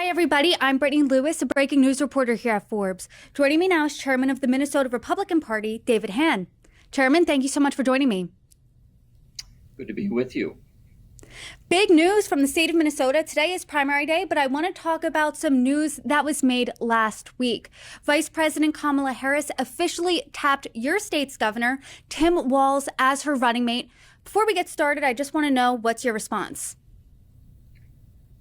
everybody. I'm Brittany Lewis, a breaking news reporter here at Forbes. Joining me now is Chairman of the Minnesota Republican Party, David Hann. Chairman, thank you so much for joining me. Good to be with you. Big news from the state of Minnesota. Today is primary day, but I want to talk about some news that was made last week. Vice President Kamala Harris officially tapped your state's governor, Tim Walz, as her running mate. Before we get started, I just want to know, what's your response?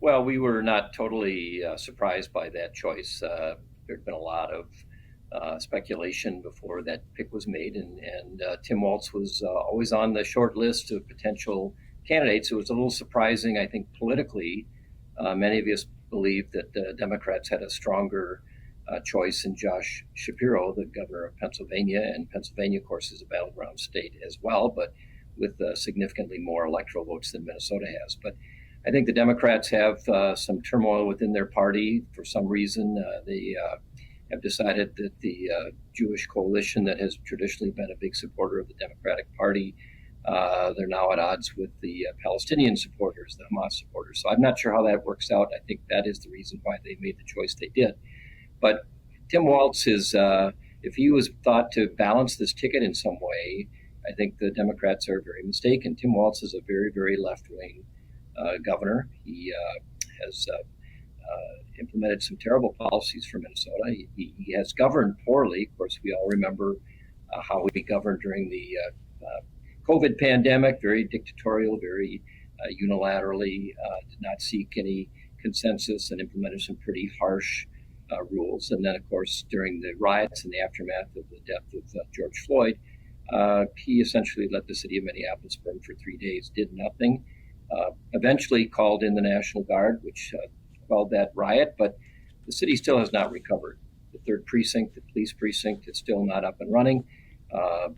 Well, we were not totally surprised by that choice. There'd been a lot of speculation before that pick was made, and Tim Walz was always on the short list of potential candidates. It was a little surprising, I think, politically. Many of us believed that the Democrats had a stronger choice in Josh Shapiro, the governor of Pennsylvania, and Pennsylvania, of course, is a battleground state as well, but with significantly more electoral votes than Minnesota has. But I think the Democrats have some turmoil within their party. For some reason, they have decided that the Jewish coalition that has traditionally been a big supporter of the Democratic Party, they're now at odds with the Palestinian supporters, the Hamas supporters. So I'm not sure how that works out. I think that is the reason why they made the choice they did. But Tim Walz is, if he was thought to balance this ticket in some way, I think the Democrats are very mistaken. Tim Walz is a very, very left-wing governor. He has implemented some terrible policies for Minnesota. He has governed poorly. Of course, we all remember how he governed during the COVID pandemic, very dictatorial, very unilaterally, did not seek any consensus and implemented some pretty harsh rules. And then, of course, during the riots and the aftermath of the death of George Floyd, he essentially let the city of Minneapolis burn for 3 days, did nothing. Eventually called in the National Guard, which quelled that riot, but the city still has not recovered. The 3rd precinct, the police precinct, is still not up and running.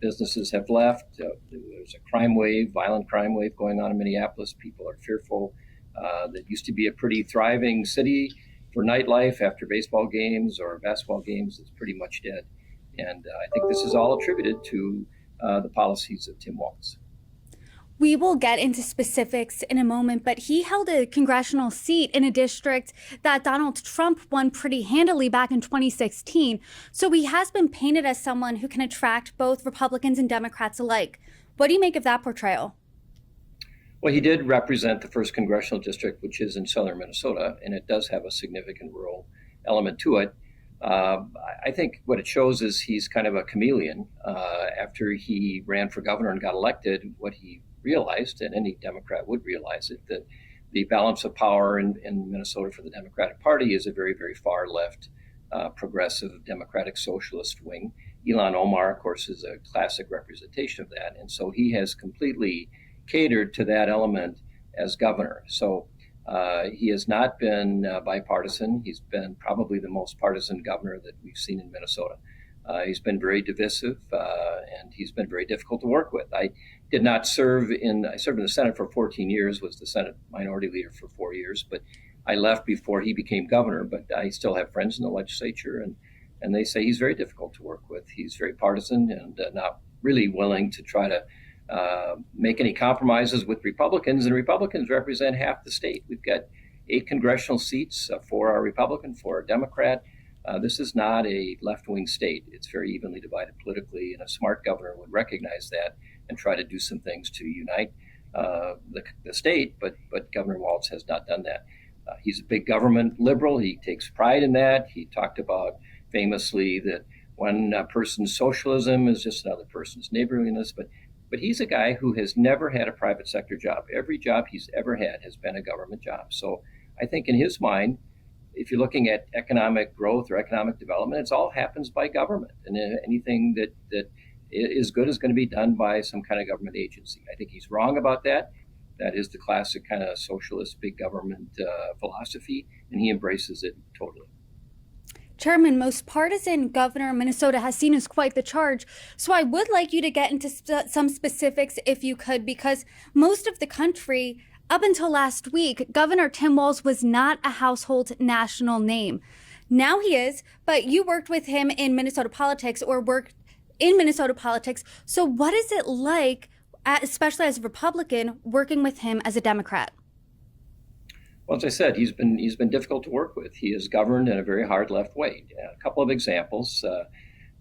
Businesses have left. There's a crime wave, violent crime wave going on in Minneapolis. People are fearful. That used to be a pretty thriving city for nightlife after baseball games or basketball games. It's pretty much dead. And I think this is all attributed to the policies of Tim Walz. We will get into specifics in a moment, but he held a congressional seat in a district that Donald Trump won pretty handily back in 2016. So he has been painted as someone who can attract both Republicans and Democrats alike. What do you make of that portrayal? Well, he did represent the 1st congressional district, which is in southern Minnesota, and it does have a significant rural element to it. I think what it shows is he's kind of a chameleon. After he ran for governor and got elected, what he realized, and any Democrat would realize it, that the balance of power in Minnesota for the Democratic Party is a very, very far left, progressive, democratic socialist wing. Ilhan Omar, of course, is a classic representation of that. And so he has completely catered to that element as governor. So he has not been bipartisan. He's been probably the most partisan governor that we've seen in Minnesota. He's been very divisive, and he's been very difficult to work with. I served in the Senate for 14 years, was the Senate minority leader for 4 years, but I left before he became governor. But I still have friends in the legislature, and they say he's very difficult to work with. He's very partisan and not really willing to try to make any compromises with Republicans, and Republicans represent half the state. We've got 8 congressional seats, 4 are Republican, 4 are Democrat. This is not a left-wing state. It's very evenly divided politically, and a smart governor would recognize that and try to do some things to unite the state, but Governor Walz has not done that. He's a big government liberal. He takes pride in that. He talked about famously that one person's socialism is just another person's neighborliness, but he's a guy who has never had a private sector job. Every job he's ever had has been a government job. So I think in his mind, if you're looking at economic growth or economic development, it all happens by government. And anything that is good is going to be done by some kind of government agency. I think he's wrong about that. That is the classic kind of socialist big government philosophy, and he embraces it totally. Chairman, most partisan governor Minnesota has seen as quite the charge. So I would like you to get into some specifics if you could, because most of the country, up until last week, Governor Tim Walz was not a household national name. Now he is, but you worked with him in Minnesota politics, or worked in Minnesota politics. So what is it like, especially as a Republican, working with him as a Democrat? Well, as I said, he's been difficult to work with. He is governed in a very hard left way. A couple of examples.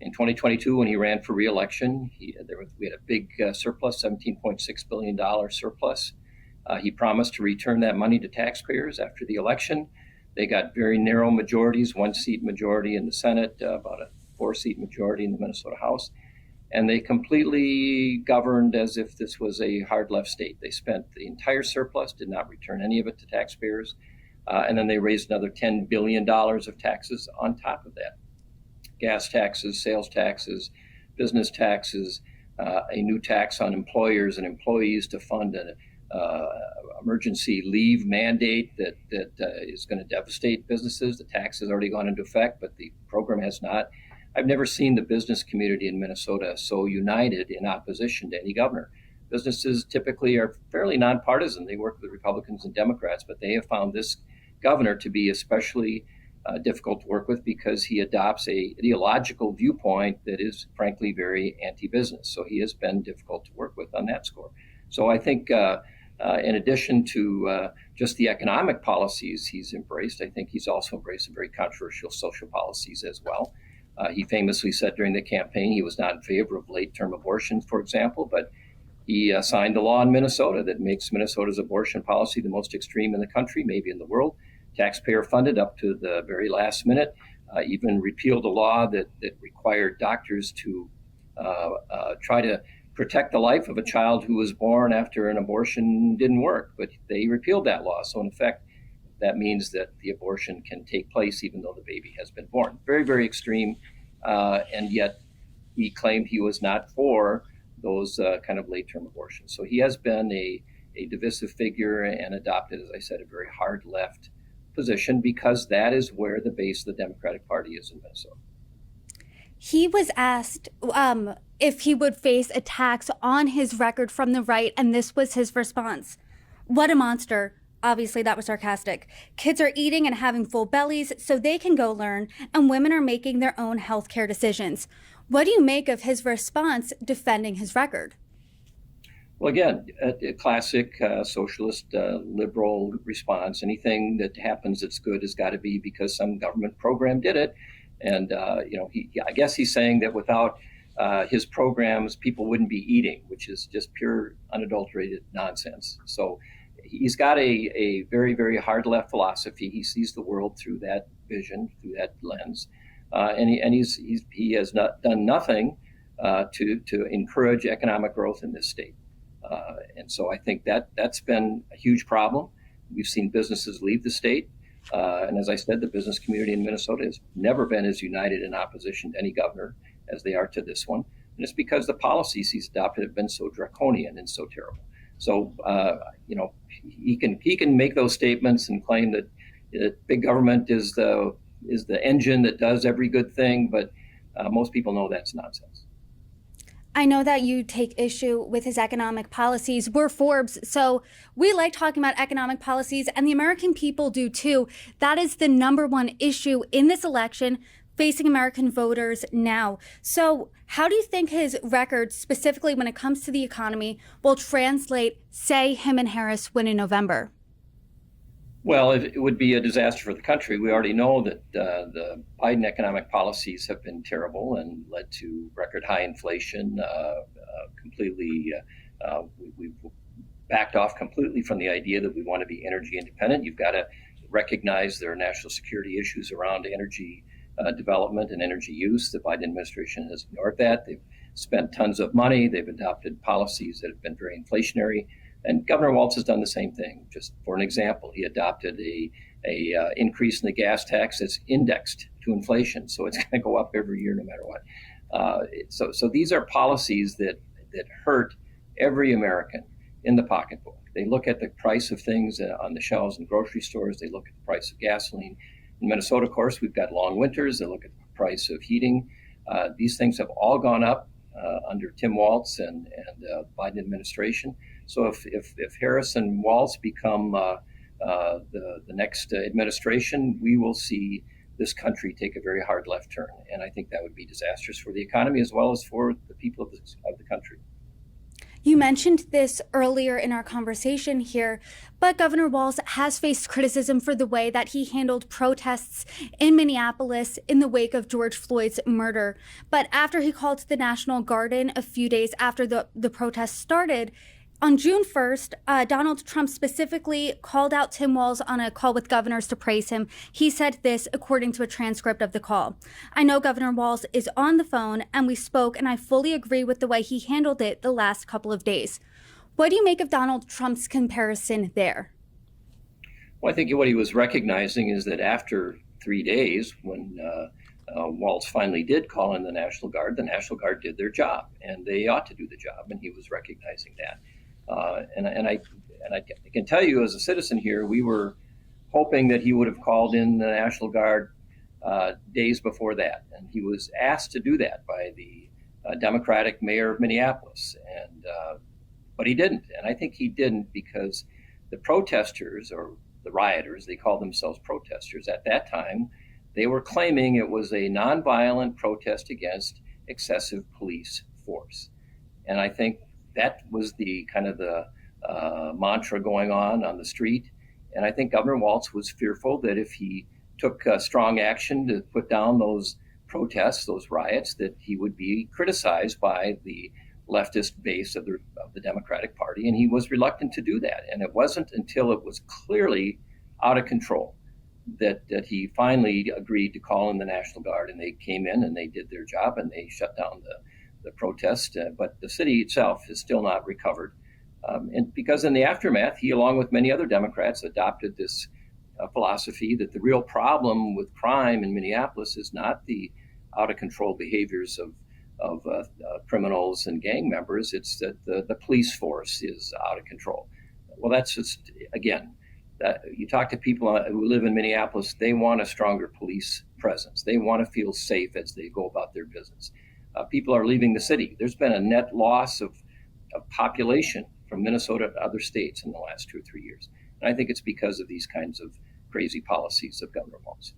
In 2022, when he ran for re-election, we had a big surplus, $17.6 billion surplus. He promised to return that money to taxpayers after the election. They got very narrow majorities, 1-seat majority in the Senate, about a 4-seat majority in the Minnesota House. And they completely governed as if this was a hard left state. They spent the entire surplus, did not return any of it to taxpayers. And then they raised another $10 billion of taxes on top of that. Gas taxes, sales taxes, business taxes, a new tax on employers and employees to fund an emergency leave mandate that is going to devastate businesses. The tax has already gone into effect, but the program has not. I've never seen the business community in Minnesota so united in opposition to any governor. Businesses typically are fairly nonpartisan. They work with Republicans and Democrats, but they have found this governor to be especially difficult to work with because he adopts a ideological viewpoint that is frankly very anti-business. So he has been difficult to work with on that score. So I think in addition to just the economic policies he's embraced, I think he's also embraced some very controversial social policies as well. He famously said during the campaign he was not in favor of late-term abortion, for example, but he signed a law in Minnesota that makes Minnesota's abortion policy the most extreme in the country, maybe in the world. Taxpayer funded up to the very last minute, even repealed a law that required doctors to try to protect the life of a child who was born after an abortion didn't work. But they repealed that law. So in effect, that means that the abortion can take place even though the baby has been born. Very, very extreme. And yet he claimed he was not for those kind of late-term abortions. So he has been a divisive figure and adopted, as I said, a very hard left position because that is where the base of the Democratic Party is in Minnesota. He was asked if he would face attacks on his record from the right, and this was his response. What a monster. Obviously, that was sarcastic. Kids are eating and having full bellies so they can go learn, and women are making their own healthcare decisions. What do you make of his response defending his record? Well, again, a classic socialist liberal response. Anything that happens that's good has got to be because some government program did it. And, I guess he's saying that without his programs, people wouldn't be eating, which is just pure unadulterated nonsense. So he's got a very, very hard left philosophy. He sees the world through that vision, through that lens. And he has not done nothing to encourage economic growth in this state. And so I think that's been a huge problem. We've seen businesses leave the state. And as I said, the business community in Minnesota has never been as united in opposition to any governor as they are to this one. And it's because the policies he's adopted have been so draconian and so terrible. So, he can make those statements and claim that big government is the engine that does every good thing. But most people know that's nonsense. I know that you take issue with his economic policies. We're Forbes, so we like talking about economic policies, and the American people do too. That is the number one issue in this election facing American voters now. So how do you think his record, specifically when it comes to the economy, will translate, say, him and Harris win in November? Well, it would be a disaster for the country. We already know that the Biden economic policies have been terrible and led to record high inflation. We've backed off completely from the idea that we want to be energy independent. You've got to recognize there are national security issues around energy development and energy use. The Biden administration has ignored that. They've spent tons of money. They've adopted policies that have been very inflationary. And Governor Walz has done the same thing. Just for an example, he adopted a increase in the gas tax that's indexed to inflation, so it's going to go up every year no matter what. So these are policies that hurt every American in the pocketbook. They look at the price of things on the shelves in grocery stores. They look at the price of gasoline. In Minnesota, of course, we've got long winters. They look at the price of heating. These things have all gone up under Tim Walz and the Biden administration. So if Harris and Walz become the next administration, we will see this country take a very hard left turn. And I think that would be disastrous for the economy as well as for the people of the country. You mentioned this earlier in our conversation here, but Governor Walz has faced criticism for the way that he handled protests in Minneapolis in the wake of George Floyd's murder. But after he called the National Guard in a few days after the protests started, on June 1st, Donald Trump specifically called out Tim Walz on a call with governors to praise him. He said this according to a transcript of the call. "I know Governor Walz is on the phone and we spoke, and I fully agree with the way he handled it the last couple of days." What do you make of Donald Trump's comparison there? Well, I think what he was recognizing is that after 3 days, when Walz finally did call in the National Guard did their job, and they ought to do the job, and he was recognizing that. And I can tell you, as a citizen here, we were hoping that he would have called in the National Guard days before that, and he was asked to do that by the Democratic mayor of Minneapolis, but he didn't. And I think he didn't because the protesters, or the rioters, they called themselves protesters at that time, they were claiming it was a nonviolent protest against excessive police force. And I think that was the kind of the mantra going on the street. And I think Governor Walz was fearful that if he took strong action to put down those protests, those riots, that he would be criticized by the leftist base of the Democratic Party. And he was reluctant to do that. And it wasn't until it was clearly out of control that he finally agreed to call in the National Guard. And they came in and they did their job and they shut down the protest, but the city itself is still not recovered. And because in the aftermath, he, along with many other Democrats, adopted this philosophy that the real problem with crime in Minneapolis is not the out of control behaviors of criminals and gang members, it's that the police force is out of control. Well, that's just, again, you talk to people who live in Minneapolis, they want a stronger police presence. They want to feel safe as they go about their business. People are leaving the city. There's been a net loss of population from Minnesota to other states in the last 2 or 3 years. And I think it's because of these kinds of crazy policies of Governor Walz.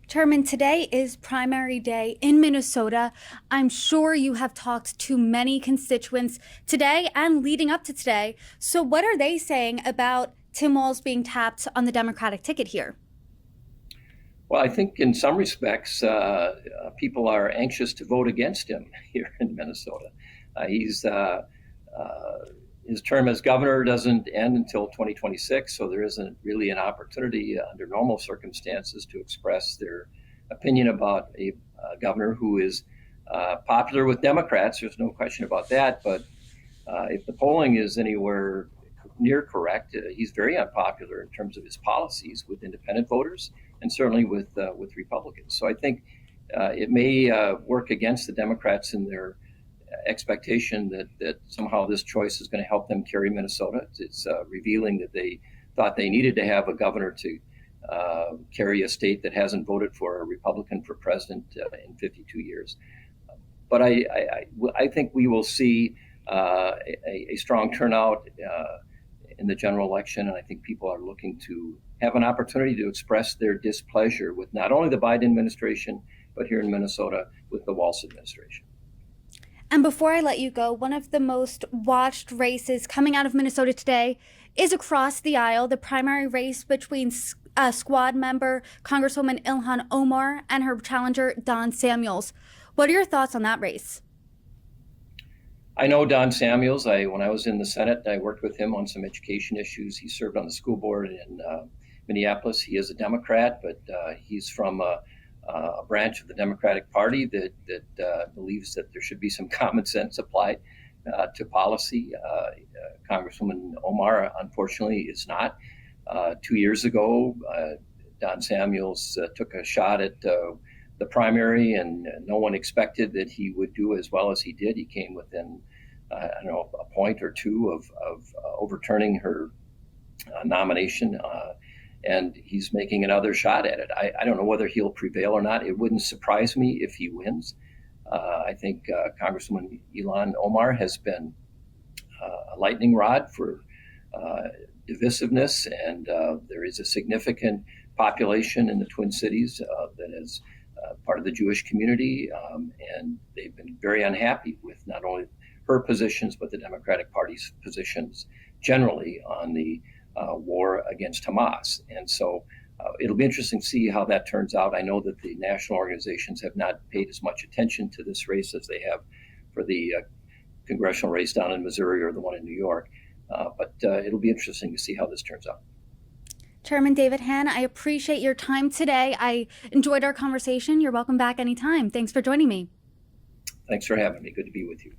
Chairman, today is primary day in Minnesota. I'm sure you have talked to many constituents today and leading up to today. So what are they saying about Tim Walz being tapped on the Democratic ticket here? Well, I think in some respects, people are anxious to vote against him here in Minnesota. His term as governor doesn't end until 2026, so there isn't really an opportunity under normal circumstances to express their opinion about a governor who is popular with Democrats. There's no question about that. But if the polling is anywhere near correct, he's very unpopular in terms of his policies with independent voters and certainly with Republicans. So I think it may work against the Democrats in their expectation that somehow this choice is going to help them carry Minnesota. It's revealing that they thought they needed to have a governor to carry a state that hasn't voted for a Republican for president in 52 years. But I think we will see a strong turnout in the general election, and I think people are looking to have an opportunity to express their displeasure with not only the Biden administration, but here in Minnesota with the Walz administration. And before I let you go, one of the most watched races coming out of Minnesota today is across the aisle, the primary race between Squad member Congresswoman Ilhan Omar and her challenger Don Samuels. What are your thoughts on that race? I know Don Samuels. When I was in the Senate, I worked with him on some education issues. He served on the school board in Minneapolis. He is a Democrat, but he's from a branch of the Democratic Party that believes that there should be some common sense applied to policy. Congresswoman Omar, unfortunately, is not. 2 years ago, Don Samuels took a shot at the primary, and no one expected that he would do as well as he did. He came within, a point or two of overturning her nomination, and he's making another shot at it. I don't know whether he'll prevail or not. It wouldn't surprise me if he wins. I think Congresswoman Ilhan Omar has been a lightning rod for divisiveness, and there is a significant population in the Twin Cities that is part of the Jewish community, and they've been very unhappy with not only her positions, but the Democratic Party's positions generally on the war against Hamas. And so it'll be interesting to see how that turns out. I know that the national organizations have not paid as much attention to this race as they have for the congressional race down in Missouri or the one in New York. But it'll be interesting to see how this turns out. Chairman David Hann, I appreciate your time today. I enjoyed our conversation. You're welcome back anytime. Thanks for joining me. Thanks for having me. Good to be with you.